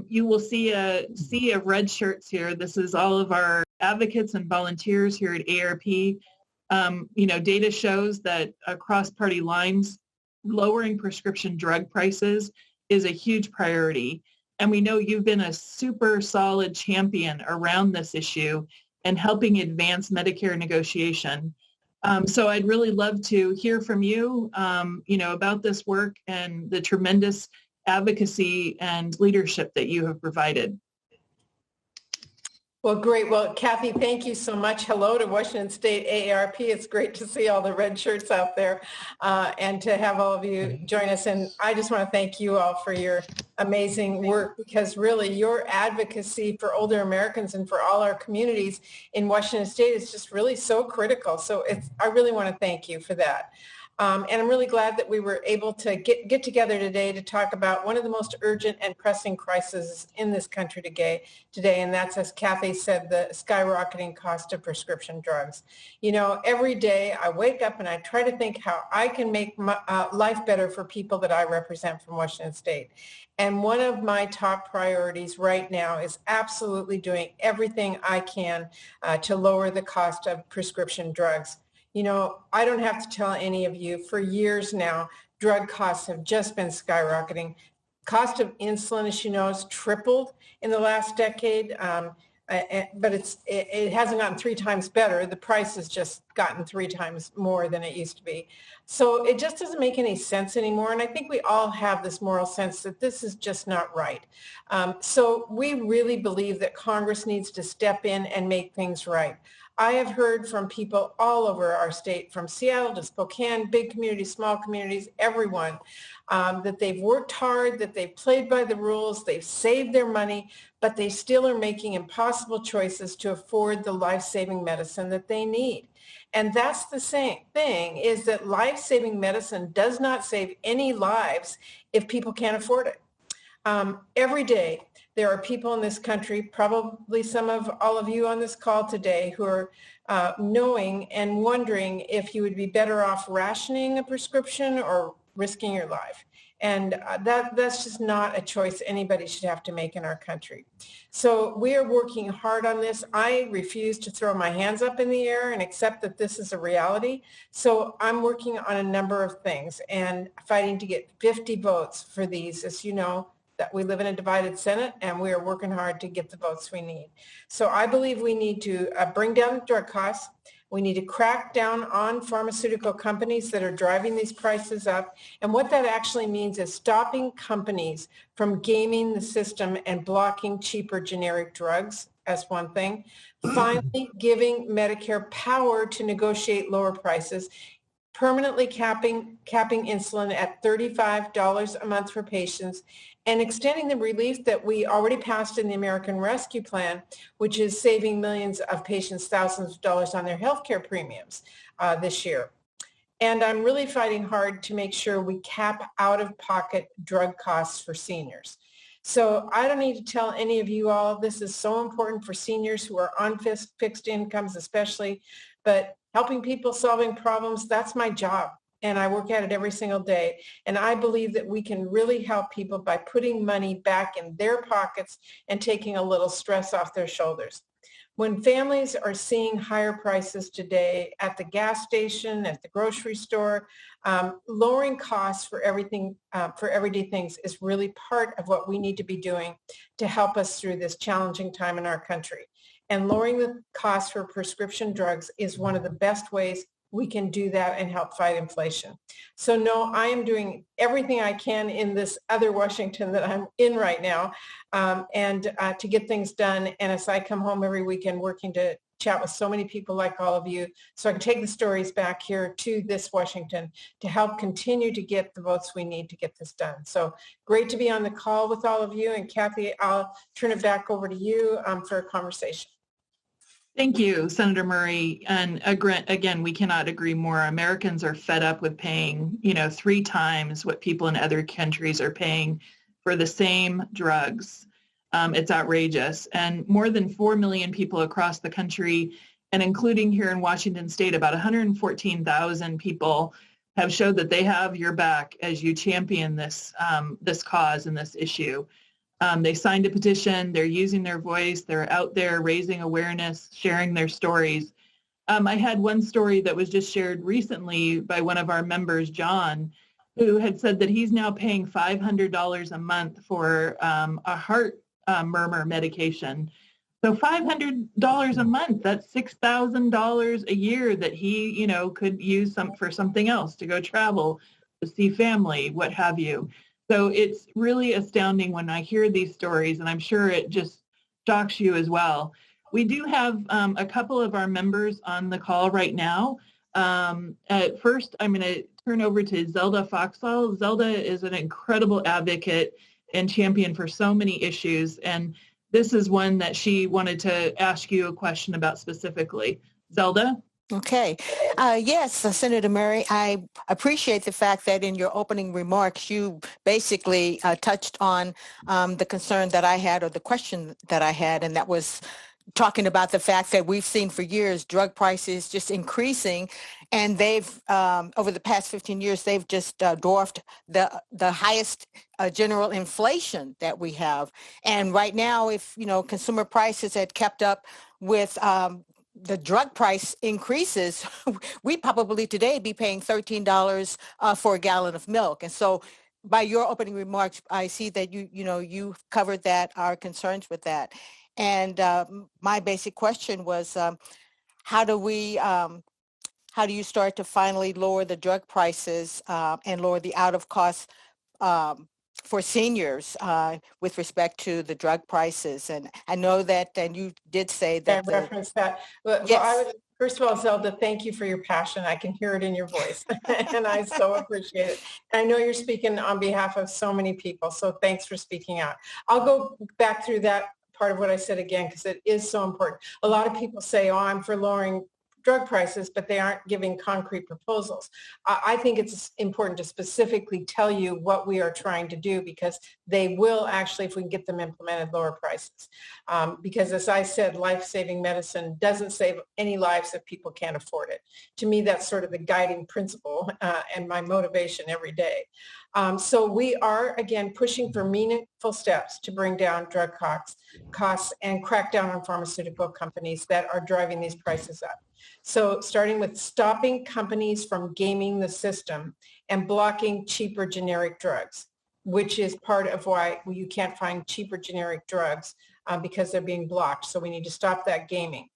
You will see a sea of red shirts here. This is all of our advocates and volunteers here at AARP. Data shows that across party lines, lowering prescription drug prices is a huge priority. And we know you've been a super solid champion around this issue and helping advance Medicare negotiation. So I'd really love to hear from you, about this work and the tremendous advocacy and leadership that you have provided. Well, great. Well, Cathy, thank you so much. Hello to Washington State AARP. It's great to see all the red shirts out there and to have all of you join us. And I just want to thank you all for your amazing work, because really your advocacy for older Americans and for all our communities in Washington State is just really so critical. So I really want to thank you for that. And I'm really glad that we were able to get together today to talk about one of the most urgent and pressing crises in this country today, and that's, as Cathy said, the skyrocketing cost of prescription drugs. Every day I wake up and I try to think how I can make my, life better for people that I represent from Washington State. And one of my top priorities right now is absolutely doing everything I can to lower the cost of prescription drugs. I don't have to tell any of you, for years now, drug costs have just been skyrocketing. Cost of insulin, as you know, has tripled in the last decade, but it hasn't gotten 3 times better. The price has just gotten 3 times more than it used to be. So it just doesn't make any sense anymore. And I think we all have this moral sense that this is just not right. So we really believe that Congress needs to step in and make things right. I have heard from people all over our state, from Seattle to Spokane, big communities, small communities, everyone, that they've worked hard, that they've played by the rules, they've saved their money, but they still are making impossible choices to afford the life-saving medicine that they need. And that's the same thing, is that life-saving medicine does not save any lives if people can't afford it. Every day, there are people in this country, probably some of all of you on this call today, who are knowing and wondering if you would be better off rationing a prescription or risking your life. And that's just not a choice anybody should have to make in our country. So we are working hard on this. I refuse to throw my hands up in the air and accept that this is a reality. So I'm working on a number of things and fighting to get 50 votes for these, as you know, that we live in a divided Senate, and we are working hard to get the votes we need. So I believe we need to bring down drug costs. We need to crack down on pharmaceutical companies that are driving these prices up. And what that actually means is stopping companies from gaming the system and blocking cheaper generic drugs. As one thing. Finally, giving Medicare power to negotiate lower prices, permanently capping insulin at $35 a month for patients, and extending the relief that we already passed in the American Rescue Plan, which is saving millions of patients thousands of dollars on their healthcare premiums this year. And I'm really fighting hard to make sure we cap out-of-pocket drug costs for seniors. So I don't need to tell any of you all, this is so important for seniors who are on fixed incomes especially, but helping people solving problems, that's my job. And I work at it every single day. And I believe that we can really help people by putting money back in their pockets and taking a little stress off their shoulders. When families are seeing higher prices today at the gas station, at the grocery store, lowering costs for everything, for everyday things is really part of what we need to be doing to help us through this challenging time in our country. And lowering the cost for prescription drugs is one of the best ways we can do that and help fight inflation. So no, I am doing everything I can in this other Washington that I'm in right now to get things done. And as I come home every weekend working to chat with so many people like all of you, so I can take the stories back here to this Washington to help continue to get the votes we need to get this done. So great to be on the call with all of you. And Cathy, I'll turn it back over to you for a conversation. Thank you, Senator Murray. And again, we cannot agree more. Americans are fed up with paying, 3 times what people in other countries are paying for the same drugs. It's outrageous. And more than 4 million people across the country, and including here in Washington State, about 114,000 people have showed that they have your back as you champion this cause and this issue. They signed a petition. They're using their voice. They're out there raising awareness, sharing their stories. I had one story that was just shared recently by one of our members, John, who had said that he's now paying $500 a month for a heart murmur medication. So $500 a month, that's $6,000 a year that he, could use for something else, to go travel, to see family, what have you. So it's really astounding when I hear these stories, and I'm sure it just shocks you as well. We do have a couple of our members on the call right now. At first, I'm going to turn over to Zelda Foxall. Zelda is an incredible advocate and champion for so many issues, and this is one that she wanted to ask you a question about specifically. Zelda? Okay. Yes, Senator Murray, I appreciate the fact that in your opening remarks, you basically touched on the concern that I had, or the question that I had, and that was talking about the fact that we've seen for years drug prices just increasing, and they've over the past 15 years they've just dwarfed the highest general inflation that we have. And right now, if consumer prices had kept up with the drug price increases, we'd probably today be paying $13 for a gallon of milk. And so by your opening remarks, I see that you covered that, our concerns with that. And my basic question was, how do you start to finally lower the drug prices and lower the out of cost for seniors with respect to the drug prices? And I know that, and you did say that. I referenced that. Well, yes. First of all, Zelda, thank you for your passion. I can hear it in your voice, and I so appreciate it. I know you're speaking on behalf of so many people, so thanks for speaking out. I'll go back through that part of what I said again, because it is so important. A lot of people say, oh, I'm for lowering drug prices, but they aren't giving concrete proposals. I think it's important to specifically tell you what we are trying to do, because they will actually, if we can get them implemented, lower prices. Because as I said, life-saving medicine doesn't save any lives if people can't afford it. To me, that's sort of the guiding principle and my motivation every day. So we are, again, pushing for meaningful steps to bring down drug costs and crack down on pharmaceutical companies that are driving these prices up. So starting with stopping companies from gaming the system and blocking cheaper generic drugs, which is part of why you can't find cheaper generic drugs because they're being blocked. So we need to stop that gaming.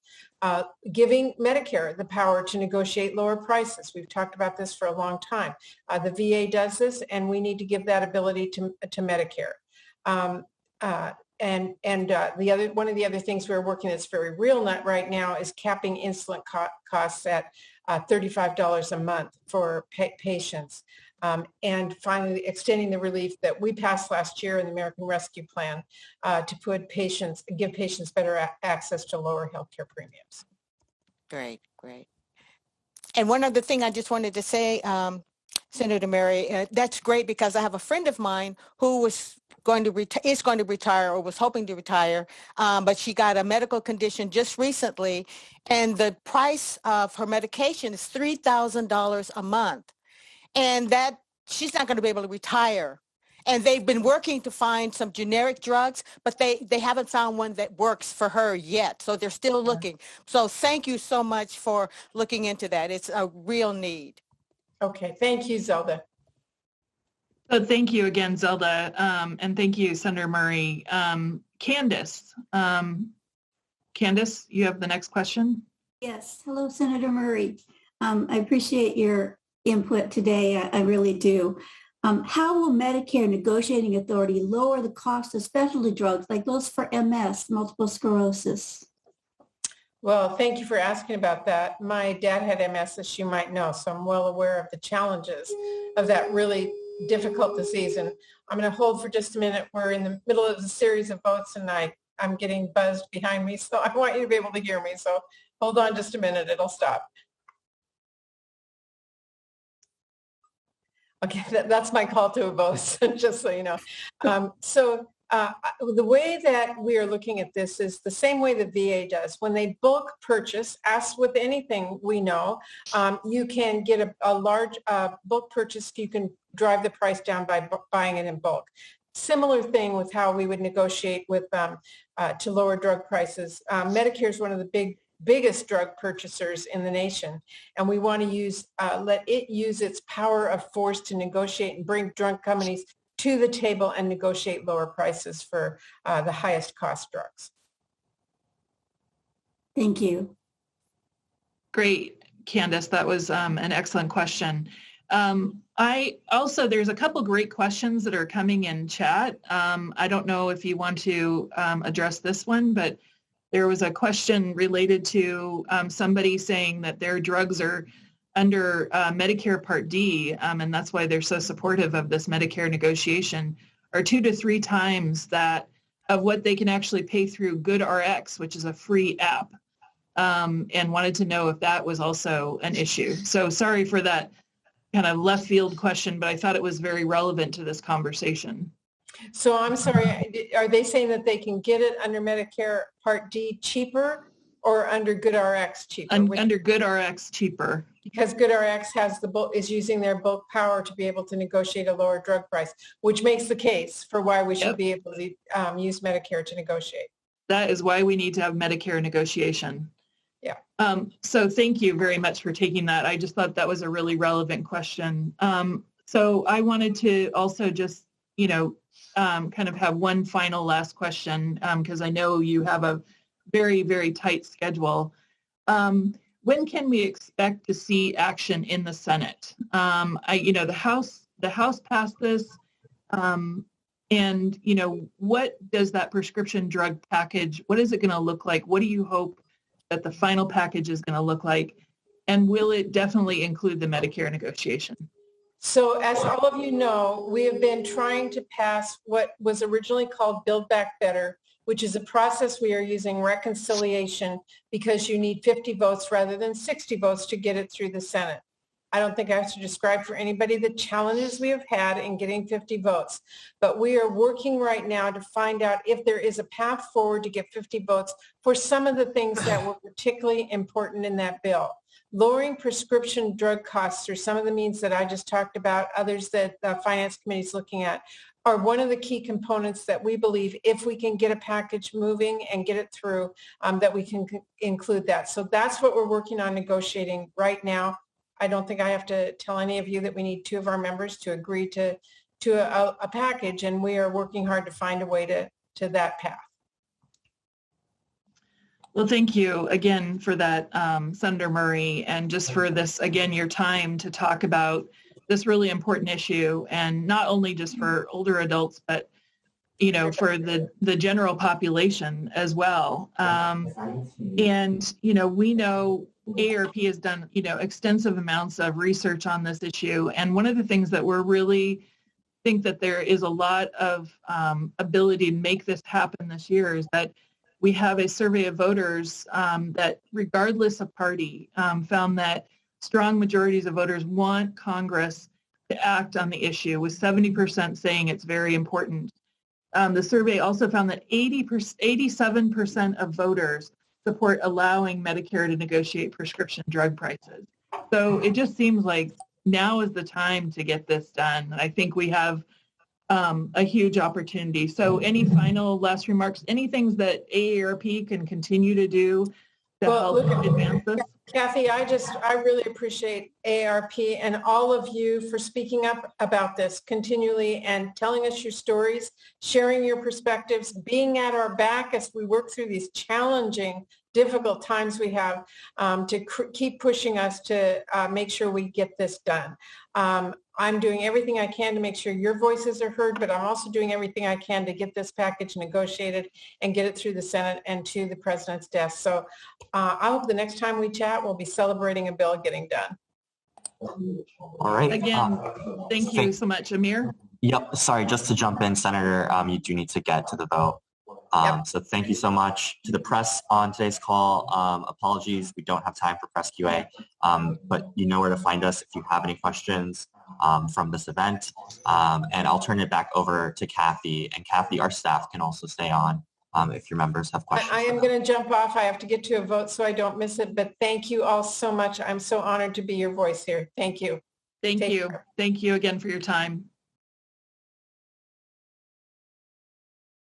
Giving Medicare the power to negotiate lower prices. We've talked about this for a long time. The VA does this, and we need to give that ability to Medicare. One of the other things we're working that's very real right now is capping insulin costs at $35 a month for patients. And finally, extending the relief that we passed last year in the American Rescue Plan to give patients better access to lower healthcare premiums. Great. And one other thing I just wanted to say, Senator Murray, that's great, because I have a friend of mine who is going to retire or was hoping to retire, but she got a medical condition just recently, and the price of her medication is $3,000 a month. And that she's not going to be able to retire. And they've been working to find some generic drugs, but they haven't found one that works for her yet. So they're still looking. So thank you so much for looking into that. It's a real need. Okay. Thank you, Zelda. So thank you again, Zelda. And thank you, Senator Murray. Candace, you have the next question. Yes. Hello, Senator Murray. I appreciate your input today. I really do. How will Medicare negotiating authority lower the cost of specialty drugs like those for MS, multiple sclerosis? Well, thank you for asking about that. My dad had MS, as you might know, so I'm well aware of the challenges of that really difficult disease. And I'm going to hold for just a minute. We're in the middle of a series of votes, and I'm getting buzzed behind me, so I want you to be able to hear me. So hold on just a minute. It'll stop. Okay, that's my call to a vote, just so you know. The way that we are looking at this is the same way the VA does. When they bulk purchase, as with anything we know, you can get a large bulk purchase. You can drive the price down by buying it in bulk. similar thing with how we would negotiate with to lower drug prices. Medicare is one of the biggest drug purchasers in the nation, and we want to let it use its power of force to negotiate and bring drug companies to the table and negotiate lower prices for the highest cost drugs. Thank you. Great, Candace. That was an excellent question. There's a couple great questions that are coming in chat. I don't know if you want to address this one, but there was a question related to somebody saying that their drugs are under Medicare Part D, and that's why they're so supportive of this Medicare negotiation, are 2 to 3 times that of what they can actually pay through GoodRx, which is a free app, and wanted to know if that was also an issue. So sorry for that kind of left field question, but I thought it was very relevant to this conversation. So I'm sorry, are they saying that they can get it under Medicare Part D cheaper or under GoodRx cheaper? Under GoodRx cheaper. Because GoodRx is using their bulk power to be able to negotiate a lower drug price, which makes the case for why we should be able to use Medicare to negotiate. That is why we need to have Medicare negotiation. Yeah. So thank you very much for taking that. I just thought that was a really relevant question. So I wanted to also just, kind of have one final last question, because I know you have a very, very tight schedule. When can we expect to see action in the Senate? The House passed this, and what does that prescription drug package, what is it going to look like? What do you hope that the final package is going to look like? And will it definitely include the Medicare negotiation? So as all of you know, we have been trying to pass what was originally called Build Back Better, which is a process we are using reconciliation because you need 50 votes rather than 60 votes to get it through the Senate. I don't think I have to describe for anybody the challenges we have had in getting 50 votes, but we are working right now to find out if there is a path forward to get 50 votes for some of the things that were particularly important in that bill. Lowering prescription drug costs are some of the means that I just talked about, others that the Finance Committee is looking at, are one of the key components that we believe if we can get a package moving and get it through, that we can include that. So that's what we're working on negotiating right now. I don't think I have to tell any of you that we need 2 of our members to agree to a package, and we are working hard to find a way to that path. Well, thank you again for that, Senator Murray, and just for this, again, your time to talk about this really important issue, and not only just for older adults, but, for the general population as well. And, we know AARP has done, extensive amounts of research on this issue. And one of the things that we're really think that there is a lot of ability to make this happen this year is that we have a survey of voters that, regardless of party, found that strong majorities of voters want Congress to act on the issue, with 70% saying it's very important. The survey also found that 87% of voters support allowing Medicare to negotiate prescription drug prices. So it just seems like now is the time to get this done. And I think we have a huge opportunity. So any final last remarks, any things that AARP can continue to do to help advance this? Cathy, I really appreciate AARP and all of you for speaking up about this continually and telling us your stories, sharing your perspectives, being at our back as we work through these challenging, difficult times we have, to keep pushing us to make sure we get this done. I'm doing everything I can to make sure your voices are heard, but I'm also doing everything I can to get this package negotiated and get it through the Senate and to the President's desk. So I hope the next time we chat, we'll be celebrating a bill getting done. All right. Again, thank you so much. Amir? Yep. Sorry, just to jump in, Senator, you do need to get to the vote. So thank you so much to the press on today's call. Apologies, we don't have time for press QA, but you know where to find us if you have any questions from this event. And I'll turn it back over to Cathy. And Cathy, our staff can also stay on if your members have questions. I am going to jump off. I have to get to a vote so I don't miss it. But thank you all so much. I'm so honored to be your voice here. Thank you. Thank you. Thank you again for your time.